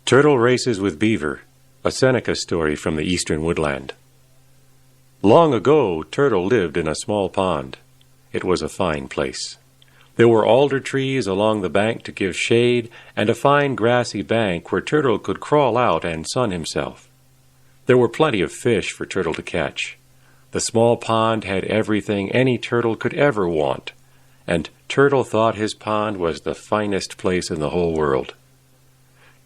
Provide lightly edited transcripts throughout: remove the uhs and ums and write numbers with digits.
Turtle Races with Beaver, a Seneca story from the eastern woodland. Long ago, Turtle lived in a small pond. It was a fine place. There were alder trees along the bank to give shade, and a fine grassy bank where Turtle could crawl out and sun himself. There were plenty of fish for Turtle to catch. The small pond had everything any turtle could ever want, and Turtle thought his pond was the finest place in the whole world.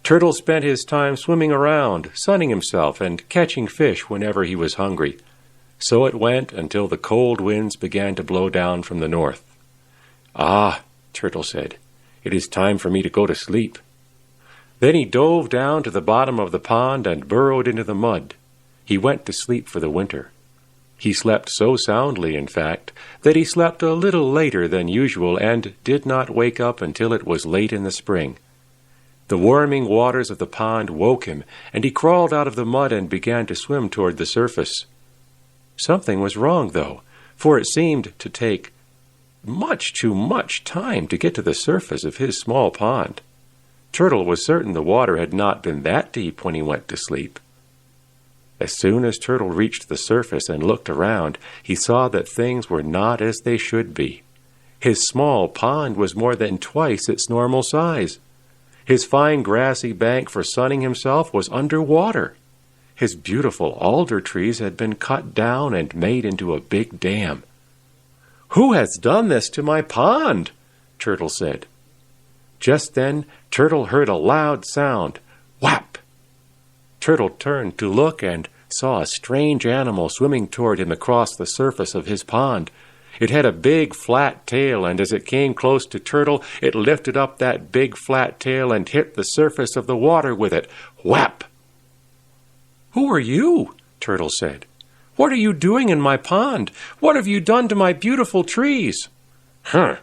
Turtle spent his time swimming around, sunning himself, and catching fish whenever he was hungry. So it went until the cold winds began to blow down from the north. "Ah," Turtle said, "it is time for me to go to sleep." Then he dove down to the bottom of the pond and burrowed into the mud. He went to sleep for the winter. He slept so soundly, in fact, that he slept a little later than usual and did not wake up until it was late in the spring. The warming waters of the pond woke him, and he crawled out of the mud and began to swim toward the surface. Something was wrong, though, for it seemed to take much too much time to get to the surface of his small pond. Turtle was certain the water had not been that deep when he went to sleep. As soon as Turtle reached the surface and looked around, he saw that things were not as they should be. His small pond was more than twice its normal size. His fine grassy bank for sunning himself was under water. His beautiful alder trees had been cut down and made into a big dam. "Who has done this to my pond?" Turtle said. Just then, Turtle heard a loud sound. Whap! Turtle turned to look and saw a strange animal swimming toward him across the surface of his pond. It had a big flat tail, and as it came close to Turtle, it lifted up that big flat tail and hit the surface of the water with it. Whap! "Who are you?" Turtle said. "What are you doing in my pond? What have you done to my beautiful trees?" "Huh,"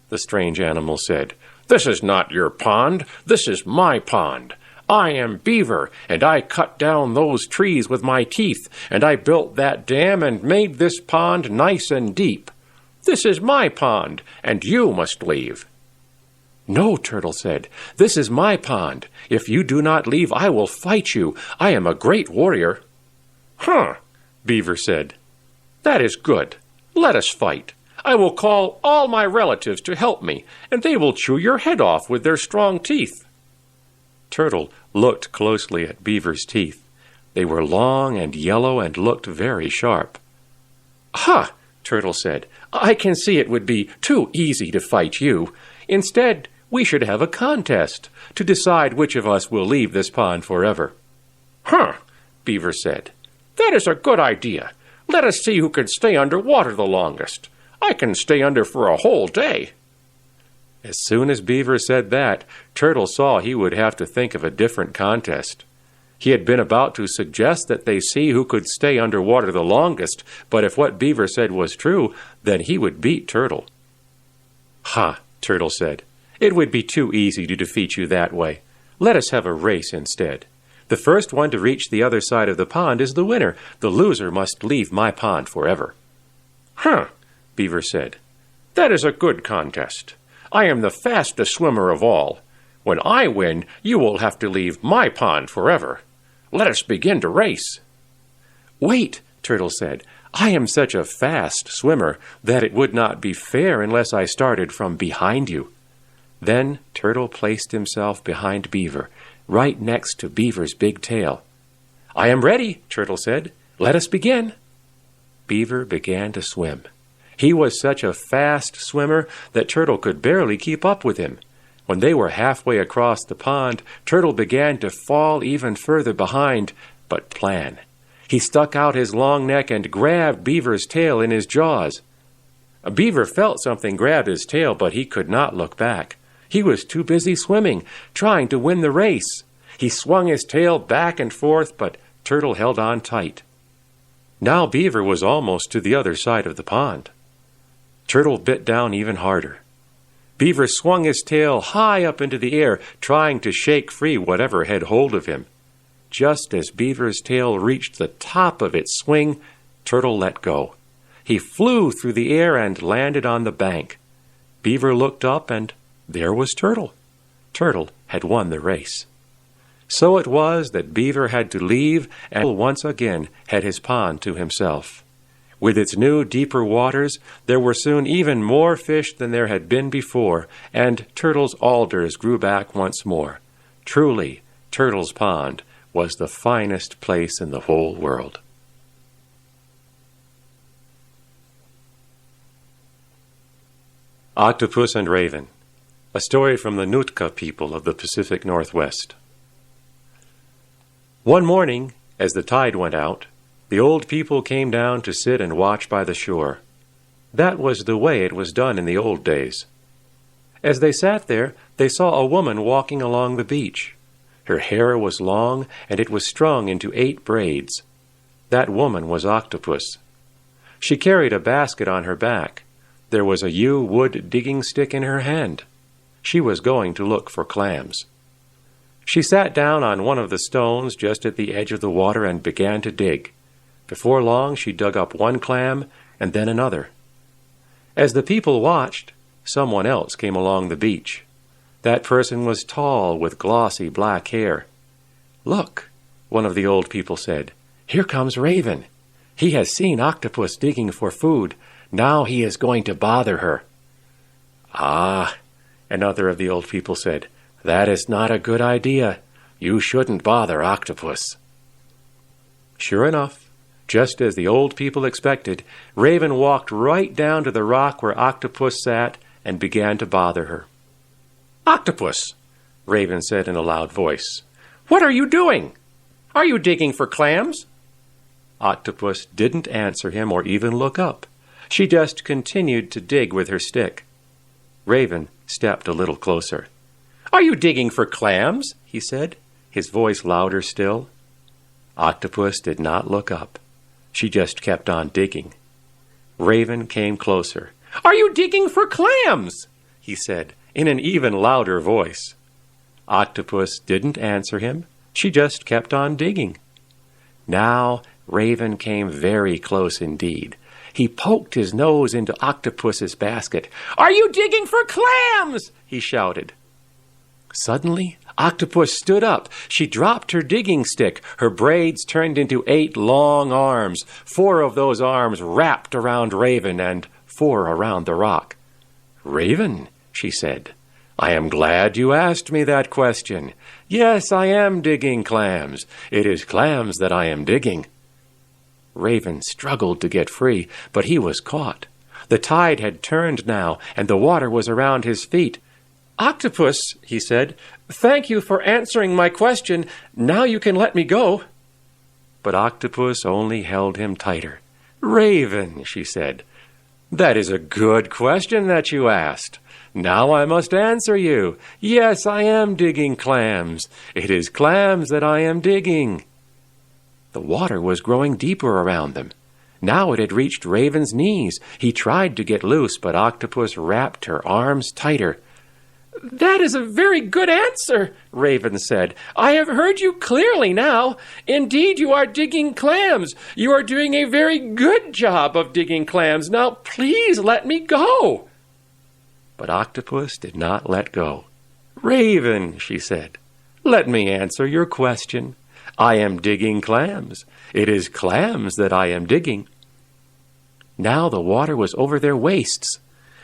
the strange animal said. "This is not your pond. This is my pond. I am Beaver, and I cut down those trees with my teeth, and I built that dam and made this pond nice and deep. This is my pond, and you must leave." "No," Turtle said. "This is my pond. If you do not leave, I will fight you. I am a great warrior." "Huh," Beaver said. "That is good. Let us fight. I will call all my relatives to help me, and they will chew your head off with their strong teeth." Turtle looked closely at Beaver's teeth. They were long and yellow and looked very sharp. "Ha!" Turtle said. "I can see it would be too easy to fight you. Instead, we should have a contest to decide which of us will leave this pond forever." "Huh," Beaver said. "That is a good idea. Let us see who can stay under water the longest. I can stay under for a whole day." As soon as Beaver said that, Turtle saw he would have to think of a different contest. He had been about to suggest that they see who could stay under water the longest, but if what Beaver said was true, then he would beat Turtle. "Ha," Turtle said. "It would be too easy to defeat you that way. Let us have a race instead. The first one to reach the other side of the pond is the winner. The loser must leave my pond forever." "Huh," Beaver said. "That is a good contest. I am the fastest swimmer of all. When I win, you will have to leave my pond forever. Let us begin to race." "Wait," Turtle said. "I am such a fast swimmer that it would not be fair unless I started from behind you." Then Turtle placed himself behind Beaver, right next to Beaver's big tail. "I am ready," Turtle said. "Let us begin." Beaver began to swim. He was such a fast swimmer that Turtle could barely keep up with him. When they were halfway across the pond, Turtle began to fall even further behind, but plan. He stuck out his long neck and grabbed Beaver's tail in his jaws. Beaver felt something grab his tail, but he could not look back. He was too busy swimming, trying to win the race. He swung his tail back and forth, but Turtle held on tight. Now Beaver was almost to the other side of the pond. Turtle bit down even harder. Beaver swung his tail high up into the air, trying to shake free whatever had hold of him. Just as Beaver's tail reached the top of its swing, Turtle let go. He flew through the air and landed on the bank. Beaver looked up, and there was Turtle. Turtle had won the race. So it was that Beaver had to leave and once again had his pond to himself. With its new, deeper waters, there were soon even more fish than there had been before, and Turtle's alders grew back once more. Truly, Turtle's Pond was the finest place in the whole world. Octopus and Raven, a story from the Nootka people of the Pacific Northwest. One morning, as the tide went out, the old people came down to sit and watch by the shore. That was the way it was done in the old days. As they sat there, they saw a woman walking along the beach. Her hair was long, and it was strung into 8 braids. That woman was Octopus. She carried a basket on her back. There was a yew wood digging stick in her hand. She was going to look for clams. She sat down on one of the stones just at the edge of the water and began to dig. Before long, she dug up one clam and then another. As the people watched, someone else came along the beach. That person was tall with glossy black hair. "Look," one of the old people said, "here comes Raven. He has seen Octopus digging for food. Now he is going to bother her." "Ah," another of the old people said, "that is not a good idea. You shouldn't bother Octopus." Sure enough, just as the old people expected, Raven walked right down to the rock where Octopus sat and began to bother her. "Octopus," Raven said in a loud voice, "what are you doing? Are you digging for clams?" Octopus didn't answer him or even look up. She just continued to dig with her stick. Raven stepped a little closer. "Are you digging for clams?" he said, his voice louder still. Octopus did not look up. She just kept on digging. Raven came closer. "Are you digging for clams?" he said, in an even louder voice. Octopus didn't answer him. She just kept on digging. Now Raven came very close indeed. He poked his nose into Octopus's basket. "Are you digging for clams?" he shouted. Suddenly, Octopus stood up. She dropped her digging stick. Her braids turned into 8 long arms. 4 of those arms wrapped around Raven and 4 around the rock. "Raven," she said, "I am glad you asked me that question. Yes, I am digging clams. It is clams that I am digging." Raven struggled to get free, but he was caught. The tide had turned now, and the water was around his feet. "Octopus," he said, "thank you for answering my question. Now you can let me go." But Octopus only held him tighter. "Raven," she said, "that is a good question that you asked. Now I must answer you. Yes, I am digging clams. It is clams that I am digging." The water was growing deeper around them. Now it had reached Raven's knees. He tried to get loose, but Octopus wrapped her arms tighter. "That is a very good answer," Raven said. "I have heard you clearly now. Indeed, you are digging clams. You are doing a very good job of digging clams. Now, please let me go." But Octopus did not let go. "Raven," she said, "let me answer your question. I am digging clams. It is clams that I am digging." Now the water was over their waists.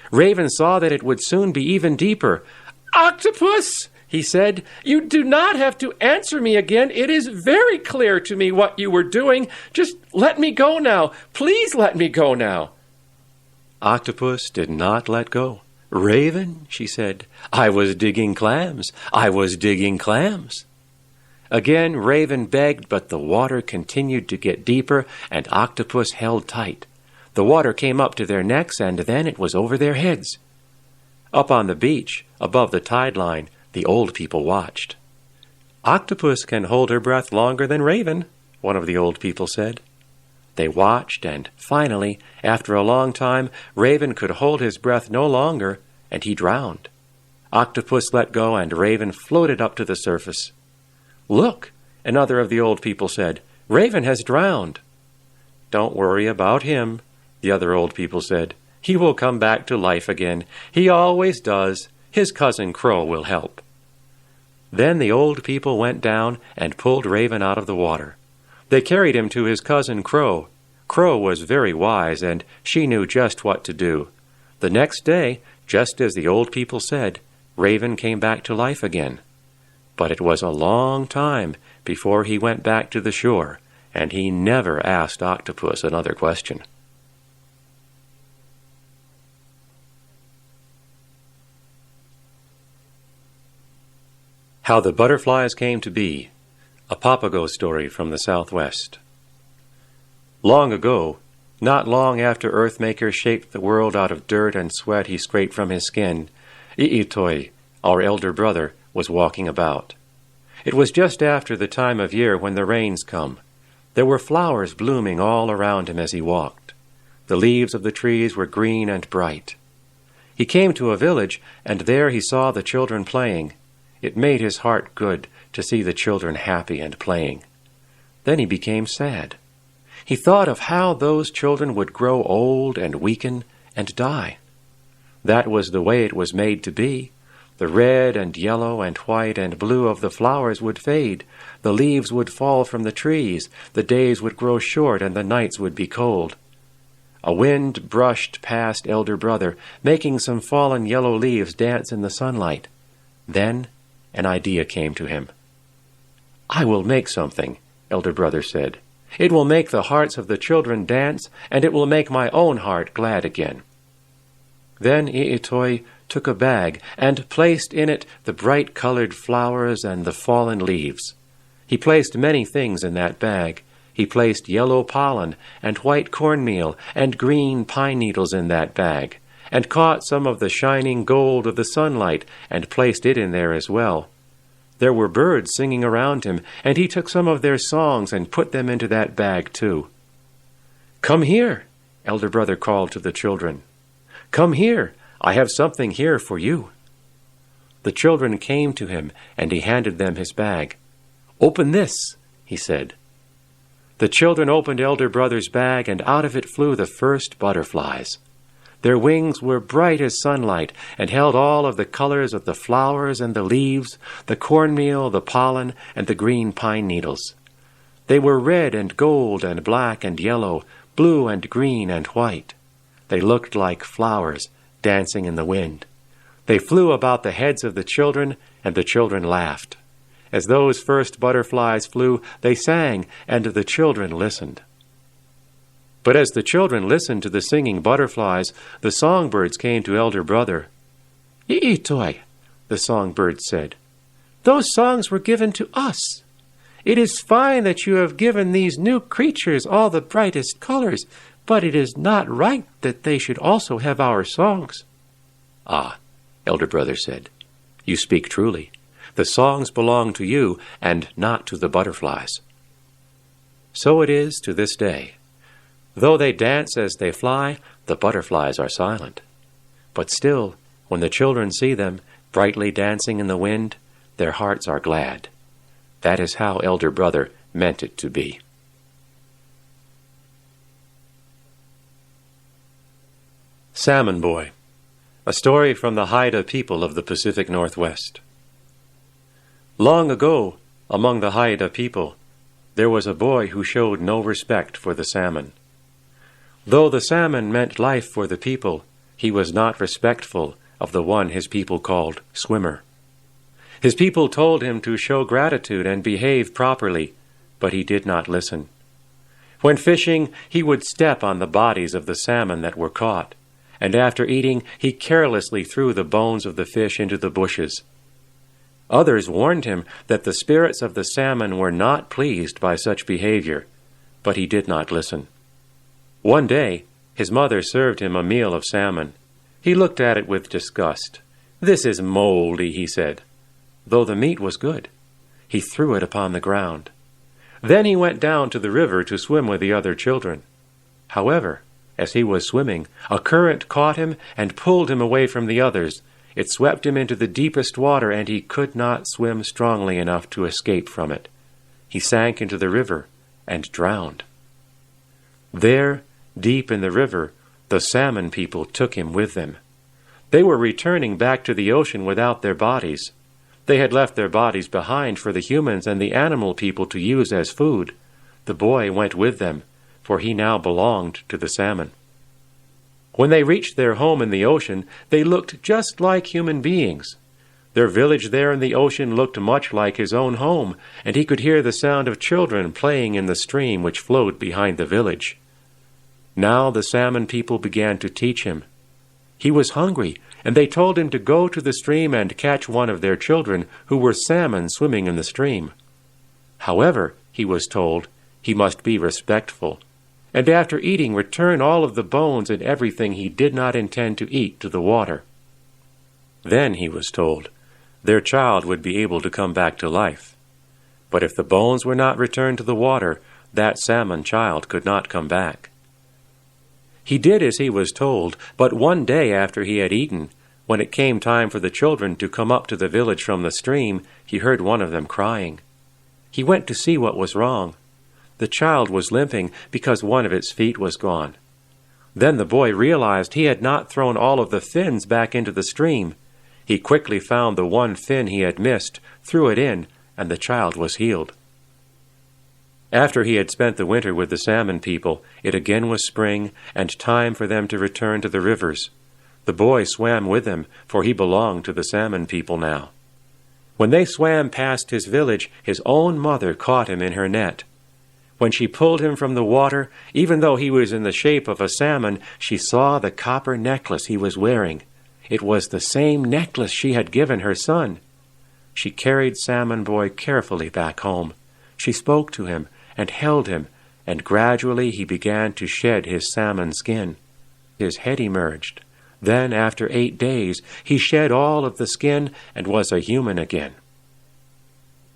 Raven saw that it would soon be even deeper. "Octopus," he said, "you do not have to answer me again. It is very clear to me what you were doing. Just let me go now. Please let me go now." Octopus did not let go. "Raven," she said, "I was digging clams. I was digging clams." Again Raven begged, but the water continued to get deeper, and Octopus held tight. The water came up to their necks, and then it was over their heads. Up on the beach, above the tide line, the old people watched. "Octopus can hold her breath longer than Raven," one of the old people said. They watched, and finally, after a long time, Raven could hold his breath no longer, and he drowned. Octopus let go, and Raven floated up to the surface. "Look," another of the old people said, "Raven has drowned." "Don't worry about him," the other old people said. "He will come back to life again. He always does. His cousin Crow will help." Then the old people went down and pulled Raven out of the water. They carried him to his cousin Crow. Crow was very wise, and she knew just what to do. The next day, just as the old people said, Raven came back to life again. But it was a long time before he went back to the shore, and he never asked Octopus another question. How the Butterflies Came to Be, a Papago story from the Southwest. Long ago, not long after Earthmaker shaped the world out of dirt and sweat he scraped from his skin, I'itoi, our elder brother, was walking about. It was just after the time of year when the rains come. There were flowers blooming all around him as he walked. The leaves of the trees were green and bright. He came to a village, and there he saw the children playing. It made his heart good to see the children happy and playing. Then he became sad. He thought of how those children would grow old and weaken and die. That was the way it was made to be. The red and yellow and white and blue of the flowers would fade. The leaves would fall from the trees. The days would grow short and the nights would be cold. A wind brushed past Elder Brother, making some fallen yellow leaves dance in the sunlight. Then an idea came to him. "I will make something," Elder Brother said. "It will make the hearts of the children dance, and it will make my own heart glad again." Then I'itoi took a bag and placed in it the bright-colored flowers and the fallen leaves. He placed many things in that bag. He placed yellow pollen and white cornmeal and green pine needles in that bag, and caught some of the shining gold of the sunlight and placed it in there as well. There were birds singing around him, and he took some of their songs and put them into that bag too. "Come here," Elder Brother called to the children. "Come here, I have something here for you." The children came to him, and he handed them his bag. "Open this," he said. The children opened Elder Brother's bag, and out of it flew the first butterflies. Their wings were bright as sunlight, and held all of the colors of the flowers and the leaves, the cornmeal, the pollen, and the green pine needles. They were red and gold and black and yellow, blue and green and white. They looked like flowers dancing in the wind. They flew about the heads of the children, and the children laughed. As those first butterflies flew, they sang, and the children listened. But as the children listened to the singing butterflies, the songbirds came to Elder Brother. "I'itoi," the songbirds said, "those songs were given to us. It is fine that you have given these new creatures all the brightest colors, but it is not right that they should also have our songs." "Ah," Elder Brother said, "you speak truly. The songs belong to you and not to the butterflies." So it is to this day. Though they dance as they fly, the butterflies are silent. But still, when the children see them, brightly dancing in the wind, their hearts are glad. That is how Elder Brother meant it to be. Salmon Boy, a story from the Haida people of the Pacific Northwest. Long ago, among the Haida people, there was a boy who showed no respect for the salmon. Though the salmon meant life for the people, he was not respectful of the one his people called Swimmer. His people told him to show gratitude and behave properly, but he did not listen. When fishing, he would step on the bodies of the salmon that were caught, and after eating, he carelessly threw the bones of the fish into the bushes. Others warned him that the spirits of the salmon were not pleased by such behavior, but he did not listen. One day, his mother served him a meal of salmon. He looked at it with disgust. "This is moldy," he said. Though the meat was good, he threw it upon the ground. Then he went down to the river to swim with the other children. However, as he was swimming, a current caught him and pulled him away from the others. It swept him into the deepest water, and he could not swim strongly enough to escape from it. He sank into the river and drowned. There, deep in the river, the salmon people took him with them. They were returning back to the ocean without their bodies. They had left their bodies behind for the humans and the animal people to use as food. The boy went with them, for he now belonged to the salmon. When they reached their home in the ocean, they looked just like human beings. Their village there in the ocean looked much like his own home, and he could hear the sound of children playing in the stream which flowed behind the village. Now the salmon people began to teach him. He was hungry, and they told him to go to the stream and catch one of their children who were salmon swimming in the stream. However, he was told, he must be respectful, and after eating return all of the bones and everything he did not intend to eat to the water. Then, he was told, their child would be able to come back to life. But if the bones were not returned to the water, that salmon child could not come back. He did as he was told, but one day after he had eaten, when it came time for the children to come up to the village from the stream, he heard one of them crying. He went to see what was wrong. The child was limping because one of its feet was gone. Then the boy realized he had not thrown all of the fins back into the stream. He quickly found the one fin he had missed, threw it in, and the child was healed. After he had spent the winter with the salmon people, it again was spring, and time for them to return to the rivers. The boy swam with them, for he belonged to the salmon people now. When they swam past his village, his own mother caught him in her net. When she pulled him from the water, even though he was in the shape of a salmon, she saw the copper necklace he was wearing. It was the same necklace she had given her son. She carried Salmon Boy carefully back home. She spoke to him and held him, and gradually he began to shed his salmon skin. His head emerged. Then, after 8 days, he shed all of the skin and was a human again.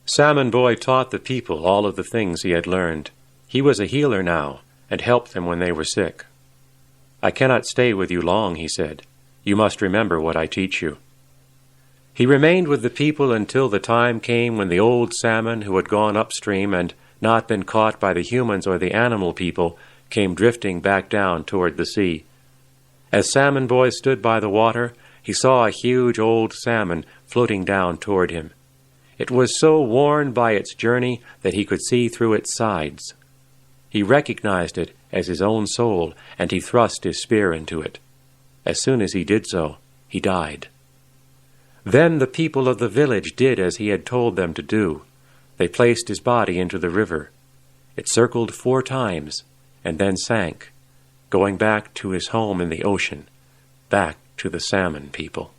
Salmon Boy taught the people all of the things he had learned. He was a healer now, and helped them when they were sick. "I cannot stay with you long," he said. "You must remember what I teach you." He remained with the people until the time came when the old salmon who had gone upstream and not been caught by the humans or the animal people came drifting back down toward the sea. As Salmon Boy stood by the water, he saw a huge old salmon floating down toward him. It was so worn by its journey that he could see through its sides. He recognized it as his own soul, and he thrust his spear into it. As soon as he did so, he died. Then the people of the village did as he had told them to do. They placed his body into the river. It circled 4 times, and then sank, going back to his home in the ocean, back to the salmon people.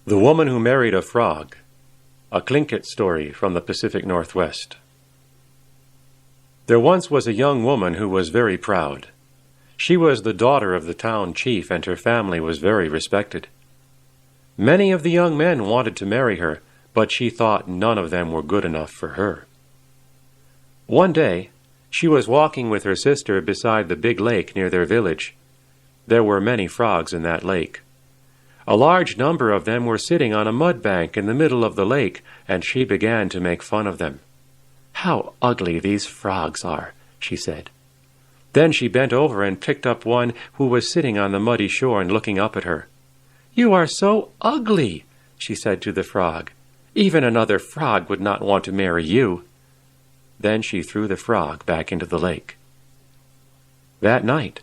The Woman Who Married a Frog, a Tlingit story from the Pacific Northwest. There once was a young woman who was very proud. She was the daughter of the town chief, and her family was very respected. Many of the young men wanted to marry her, but she thought none of them were good enough for her. One day, she was walking with her sister beside the big lake near their village. There were many frogs in that lake. A large number of them were sitting on a mud bank in the middle of the lake, and she began to make fun of them. "How ugly these frogs are," she said. Then she bent over and picked up one who was sitting on the muddy shore and looking up at her. "You are so ugly," she said to the frog. "Even another frog would not want to marry you." Then she threw the frog back into the lake. That night,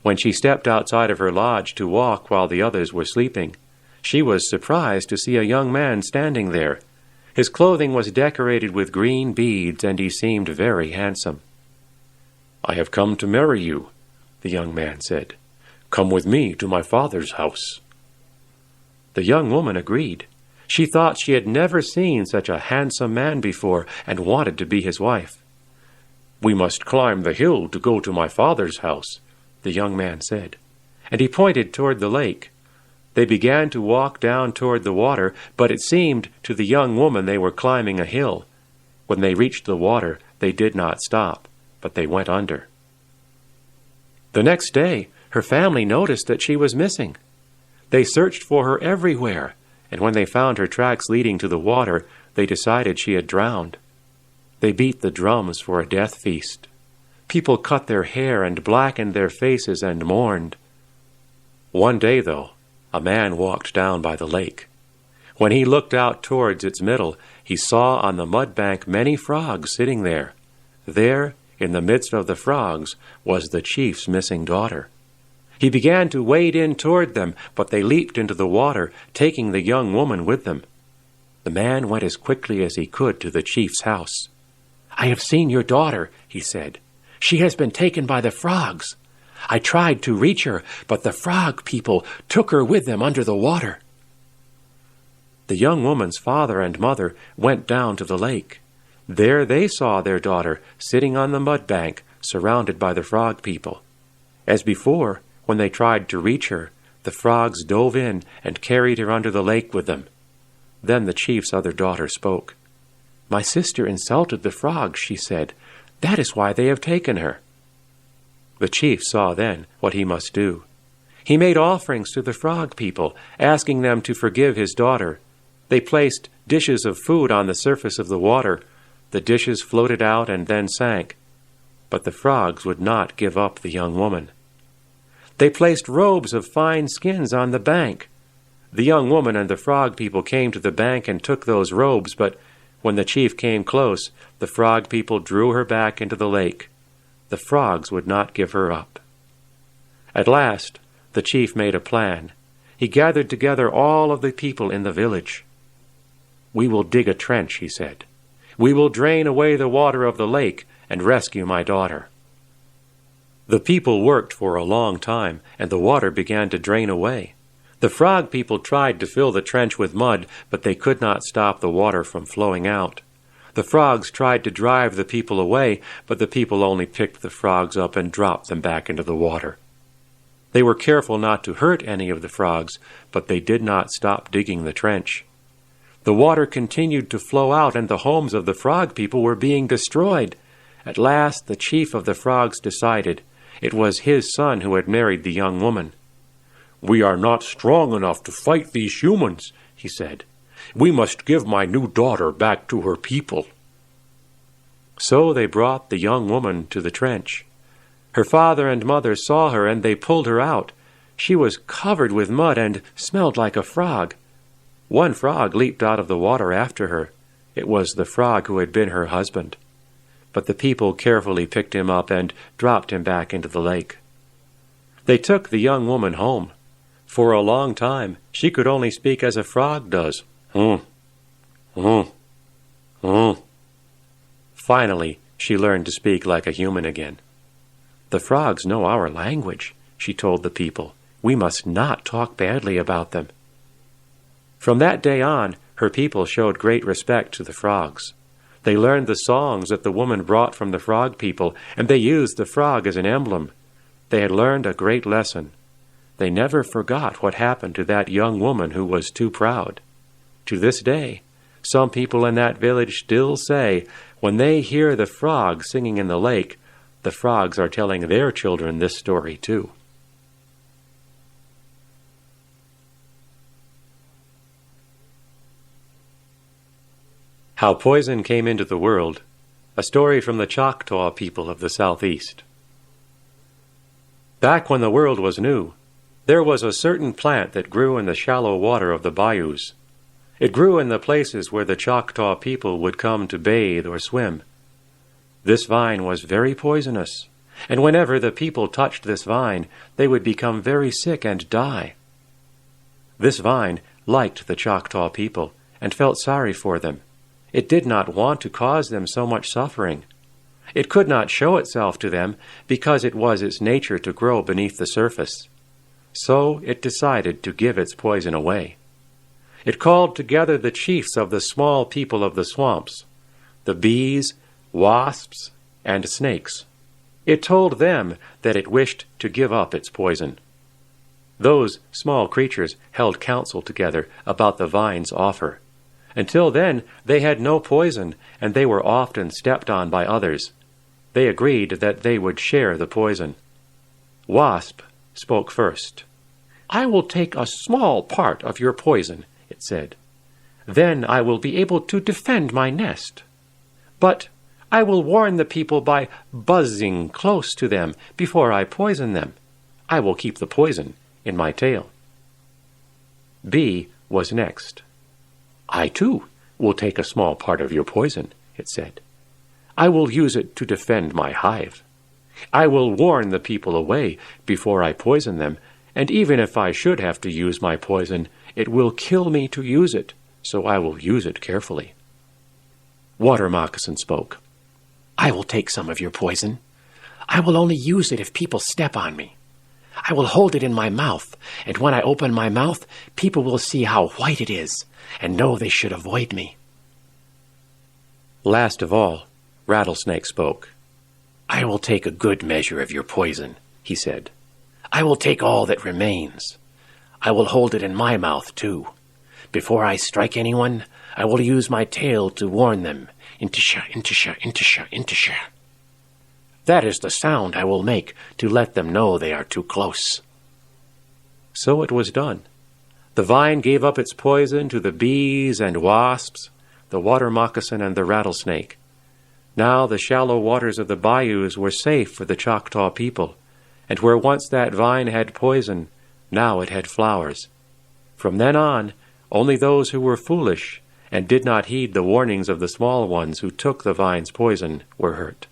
when she stepped outside of her lodge to walk while the others were sleeping, she was surprised to see a young man standing there. His clothing was decorated with green beads, and he seemed very handsome. "I have come to marry you," the young man said. "Come with me to my father's house." The young woman agreed. She thought she had never seen such a handsome man before, and wanted to be his wife. "We must climb the hill to go to my father's house," the young man said, and he pointed toward the lake. They began to walk down toward the water, but it seemed to the young woman they were climbing a hill. When they reached the water, they did not stop, but they went under. The next day, her family noticed that she was missing. They searched for her everywhere, and when they found her tracks leading to the water, they decided she had drowned. They beat the drums for a death feast. People cut their hair and blackened their faces and mourned. One day, though, a man walked down by the lake. When he looked out towards its middle, he saw on the mud bank many frogs sitting there. There, in the midst of the frogs, was the chief's missing daughter. He began to wade in toward them, but they leaped into the water, taking the young woman with them. The man went as quickly as he could to the chief's house. "I have seen your daughter," he said. "She has been taken by the frogs. I tried to reach her, but the frog people took her with them under the water." The young woman's father and mother went down to the lake. There they saw their daughter sitting on the mud bank, surrounded by the frog people. As before, when they tried to reach her, the frogs dove in and carried her under the lake with them. Then the chief's other daughter spoke. "My sister insulted the frogs," she said. "That is why they have taken her." The chief saw then what he must do. He made offerings to the frog people, asking them to forgive his daughter. They placed dishes of food on the surface of the water. The dishes floated out and then sank. But the frogs would not give up the young woman. They placed robes of fine skins on the bank. The young woman and the frog people came to the bank and took those robes, but when the chief came close, the frog people drew her back into the lake. The frogs would not give her up. At last, the chief made a plan. He gathered together all of the people in the village. "We will dig a trench," he said. "We will drain away the water of the lake and rescue my daughter." The people worked for a long time, and the water began to drain away. The frog people tried to fill the trench with mud, but they could not stop the water from flowing out. The frogs tried to drive the people away, but the people only picked the frogs up and dropped them back into the water. They were careful not to hurt any of the frogs, but they did not stop digging the trench. The water continued to flow out, and the homes of the frog people were being destroyed. At last, the chief of the frogs decided. It was his son who had married the young woman. "We are not strong enough to fight these humans," he said. "We must give my new daughter back to her people." So they brought the young woman to the trench. Her father and mother saw her, and they pulled her out. She was covered with mud and smelled like a frog. One frog leaped out of the water after her. It was the frog who had been her husband. But the people carefully picked him up and dropped him back into the lake. They took the young woman home. For a long time, she could only speak as a frog does. Finally, she learned to speak like a human again. "The frogs know our language," she told the people. "We must not talk badly about them." From that day on, her people showed great respect to the frogs. They learned the songs that the woman brought from the frog people, and they used the frog as an emblem. They had learned a great lesson. They never forgot what happened to that young woman who was too proud. To this day, some people in that village still say, when they hear the frogs singing in the lake, the frogs are telling their children this story too. How Poison Came into the World, a story from the Choctaw people of the Southeast. Back when the world was new, there was a certain plant that grew in the shallow water of the bayous. It grew in the places where the Choctaw people would come to bathe or swim. This vine was very poisonous, and whenever the people touched this vine, they would become very sick and die. This vine liked the Choctaw people and felt sorry for them. It did not want to cause them so much suffering. It could not show itself to them because it was its nature to grow beneath the surface. So it decided to give its poison away. It called together the chiefs of the small people of the swamps, the bees, wasps, and snakes. It told them that it wished to give up its poison. Those small creatures held counsel together about the vine's offer. Until then, they had no poison, and they were often stepped on by others. They agreed that they would share the poison. Wasp spoke first. "I will take a small part of your poison," it said. "Then I will be able to defend my nest. But I will warn the people by buzzing close to them before I poison them. I will keep the poison in my tail. B was next. I, too, will take a small part of your poison, it said. I will use it to defend my hive. I will warn the people away before I poison them, and even if I should have to use my poison, it will kill me to use it, so I will use it carefully. Water Moccasin spoke. I will take some of your poison. I will only use it if people step on me. I will hold it in my mouth, and when I open my mouth, people will see how white it is, and know they should avoid me. Last of all, Rattlesnake spoke. I will take a good measure of your poison, he said. I will take all that remains. I will hold it in my mouth, too. Before I strike anyone, I will use my tail to warn them. Intisha, intisha, intisha, intisha. That is the sound I will make to let them know they are too close. So it was done. The vine gave up its poison to the bees and wasps, the water moccasin and the rattlesnake. Now the shallow waters of the bayous were safe for the Choctaw people, and where once that vine had poison, now it had flowers. From then on, only those who were foolish and did not heed the warnings of the small ones who took the vine's poison were hurt.